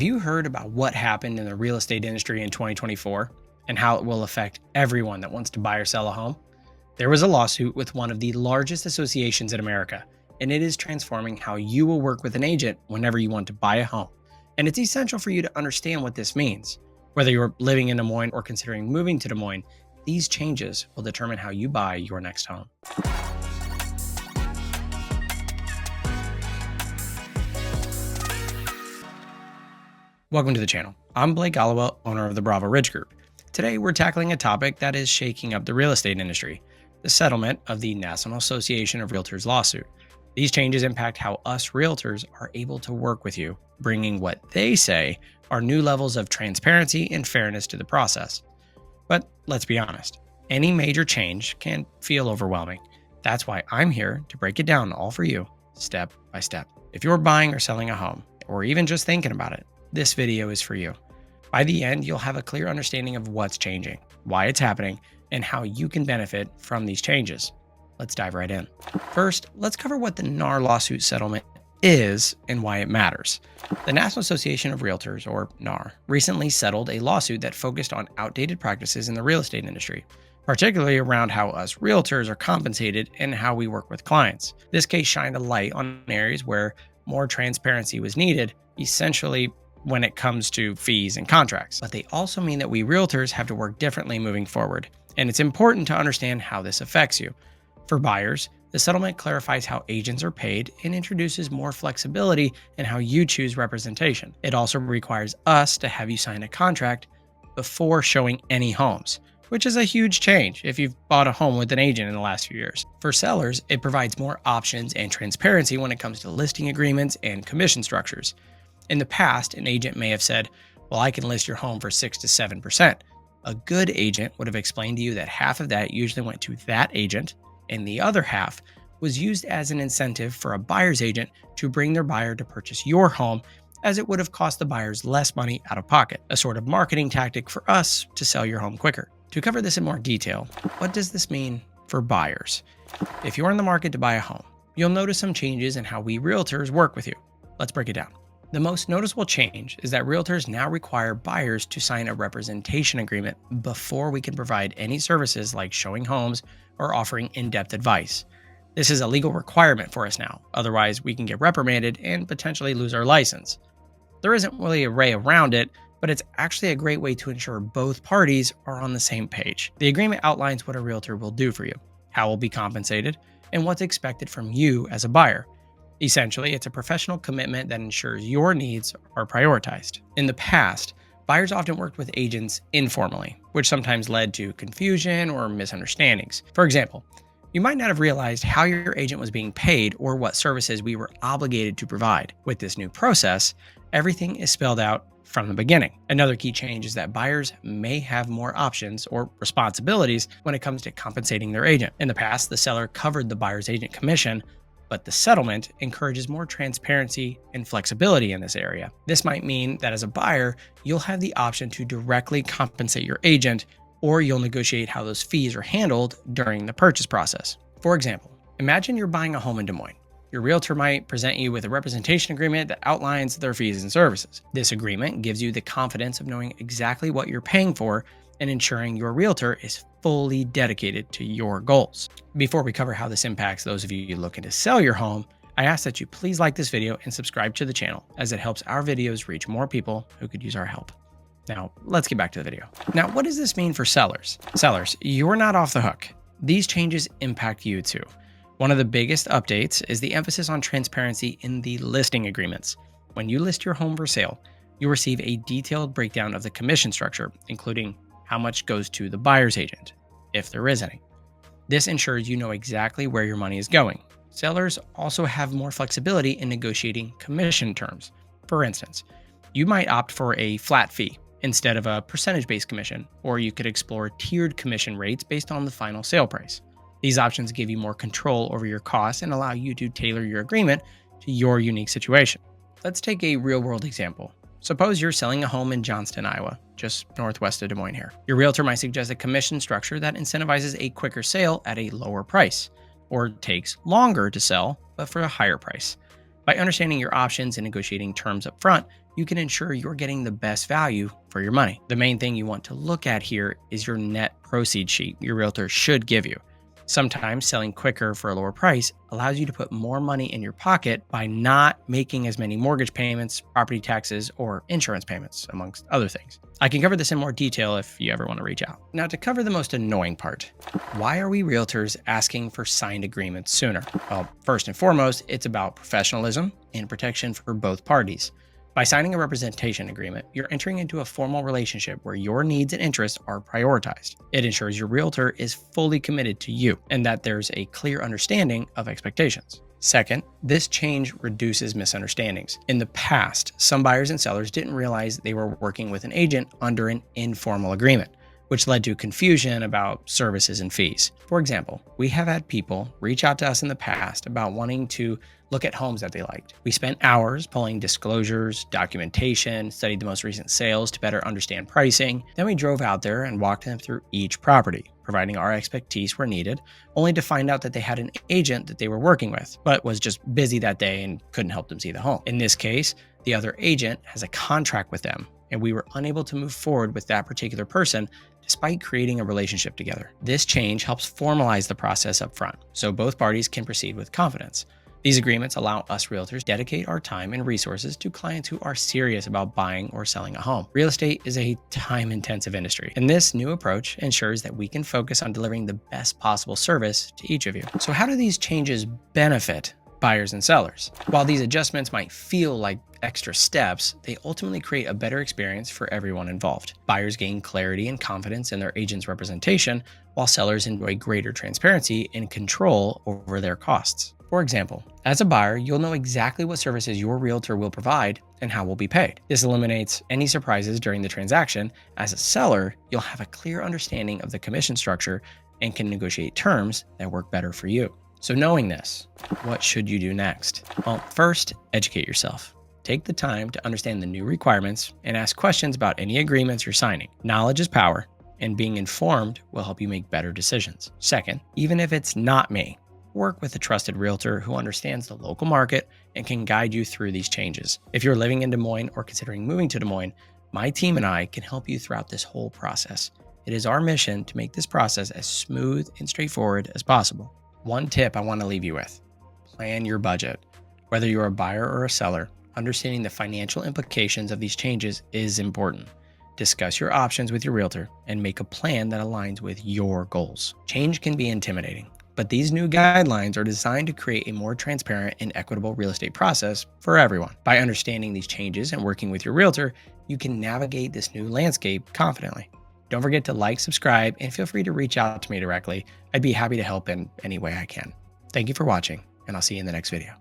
Have you heard about what happened in the real estate industry in 2024 and how it will affect everyone that wants to buy or sell a home? There was a lawsuit with one of the largest associations in America, and it is transforming how you will work with an agent whenever you want to buy a home. And it's essential for you to understand what this means. Whether you're living in Des Moines or considering moving to Des Moines, these changes will determine how you buy your next home. Welcome to the channel. I'm Blake Alewelt, owner of the Bravo Ridge Group. Today, we're tackling a topic that is shaking up the real estate industry, the settlement of the National Association of Realtors lawsuit. These changes impact how us realtors are able to work with you, bringing what they say are new levels of transparency and fairness to the process. But let's be honest, any major change can feel overwhelming. That's why I'm here to break it down all for you, step by step. If you're buying or selling a home, or even just thinking about it, this video is for you. By the end, you'll have a clear understanding of what's changing, why it's happening, and how you can benefit from these changes. Let's dive right in. First, let's cover what the NAR lawsuit settlement is and why it matters. The National Association of Realtors, or NAR, recently settled a lawsuit that focused on outdated practices in the real estate industry, particularly around how us realtors are compensated and how we work with clients. This case shined a light on areas where more transparency was needed, essentially when it comes to fees and contracts. But they also mean that we realtors have to work differently moving forward, and it's important to understand how this affects you. For buyers, the settlement clarifies how agents are paid and introduces more flexibility in how you choose representation. It also requires us to have you sign a contract before showing any homes, which is a huge change if you've bought a home with an agent in the last few years. For sellers, it provides more options and transparency when it comes to listing agreements and commission structures. In the past, an agent may have said, well, I can list your home for 6 to 7%. A good agent would have explained to you that half of that usually went to that agent, and the other half was used as an incentive for a buyer's agent to bring their buyer to purchase your home, as it would have cost the buyers less money out of pocket, a sort of marketing tactic for us to sell your home quicker. To cover this in more detail, what does this mean for buyers? If you're in the market to buy a home, you'll notice some changes in how we realtors work with you. Let's break it down. The most noticeable change is that realtors now require buyers to sign a representation agreement before we can provide any services like showing homes or offering in-depth advice. This is a legal requirement for us now, otherwise we can get reprimanded and potentially lose our license. There isn't really a way around it, but it's actually a great way to ensure both parties are on the same page. The agreement outlines what a realtor will do for you, how we'll be compensated, and what's expected from you as a buyer. Essentially, it's a professional commitment that ensures your needs are prioritized. In the past, buyers often worked with agents informally, which sometimes led to confusion or misunderstandings. For example, you might not have realized how your agent was being paid or what services we were obligated to provide. With this new process, everything is spelled out from the beginning. Another key change is that buyers may have more options or responsibilities when it comes to compensating their agent. In the past, the seller covered the buyer's agent commission, but the settlement encourages more transparency and flexibility in this area. This might mean that as a buyer, you'll have the option to directly compensate your agent, or you'll negotiate how those fees are handled during the purchase process. For example, imagine you're buying a home in Des Moines. Your realtor might present you with a representation agreement that outlines their fees and services. This agreement gives you the confidence of knowing exactly what you're paying for and ensuring your realtor is fully dedicated to your goals. Before we cover how this impacts those of you looking to sell your home, I ask that you please like this video and subscribe to the channel, as it helps our videos reach more people who could use our help. Now, let's get back to the video. Now, what does this mean for sellers? Sellers, you're not off the hook. These changes impact you too. One of the biggest updates is the emphasis on transparency in the listing agreements. When you list your home for sale, you receive a detailed breakdown of the commission structure, including how much goes to the buyer's agent, if there is any. This ensures you know exactly where your money is going. Sellers also have more flexibility in negotiating commission terms. For instance, you might opt for a flat fee instead of a percentage-based commission, or you could explore tiered commission rates based on the final sale price. These options give you more control over your costs and allow you to tailor your agreement to your unique situation. Let's take a real-world example. Suppose you're selling a home in Johnston, Iowa, just northwest of Des Moines here. Your realtor might suggest a commission structure that incentivizes a quicker sale at a lower price, or takes longer to sell, but for a higher price. By understanding your options and negotiating terms up front, you can ensure you're getting the best value for your money. The main thing you want to look at here is your net proceed sheet your realtor should give you. Sometimes selling quicker for a lower price allows you to put more money in your pocket by not making as many mortgage payments, property taxes, or insurance payments, amongst other things. I can cover this in more detail if you ever want to reach out. Now, to cover the most annoying part, why are we realtors asking for signed agreements sooner? Well, first and foremost, it's about professionalism and protection for both parties. By signing a representation agreement, you're entering into a formal relationship where your needs and interests are prioritized. It ensures your realtor is fully committed to you and that there's a clear understanding of expectations. Second, this change reduces misunderstandings. In the past, some buyers and sellers didn't realize they were working with an agent under an informal agreement, which led to confusion about services and fees. For example, we have had people reach out to us in the past about wanting to look at homes that they liked. We spent hours pulling disclosures, documentation, studied the most recent sales to better understand pricing. Then we drove out there and walked them through each property, providing our expertise where needed, only to find out that they had an agent that they were working with, but was just busy that day and couldn't help them see the home. In this case, the other agent has a contract with them, and we were unable to move forward with that particular person despite creating a relationship together. This change helps formalize the process up front, so both parties can proceed with confidence. These agreements allow us realtors to dedicate our time and resources to clients who are serious about buying or selling a home. Real estate is a time-intensive industry, and this new approach ensures that we can focus on delivering the best possible service to each of you. So how do these changes benefit buyers and sellers? While these adjustments might feel like extra steps, they ultimately create a better experience for everyone involved. Buyers gain clarity and confidence in their agent's representation, while sellers enjoy greater transparency and control over their costs. For example, as a buyer, you'll know exactly what services your realtor will provide and how will be paid. This eliminates any surprises during the transaction. As a seller, you'll have a clear understanding of the commission structure and can negotiate terms that work better for you. So knowing this, what should you do next? Well, first, educate yourself. Take the time to understand the new requirements and ask questions about any agreements you're signing. Knowledge is power, and being informed will help you make better decisions. Second, even if it's not me, work with a trusted realtor who understands the local market and can guide you through these changes. If you're living in Des Moines or considering moving to Des Moines, my team and I can help you throughout this whole process. It is our mission to make this process as smooth and straightforward as possible. One tip I want to leave you with: plan your budget. Whether you're a buyer or a seller, understanding the financial implications of these changes is important. Discuss your options with your realtor and make a plan that aligns with your goals. Change can be intimidating, but these new guidelines are designed to create a more transparent and equitable real estate process for everyone. By understanding these changes and working with your realtor, you can navigate this new landscape confidently. Don't forget to like, subscribe, and feel free to reach out to me directly. I'd be happy to help in any way I can. Thank you for watching, and I'll see you in the next video.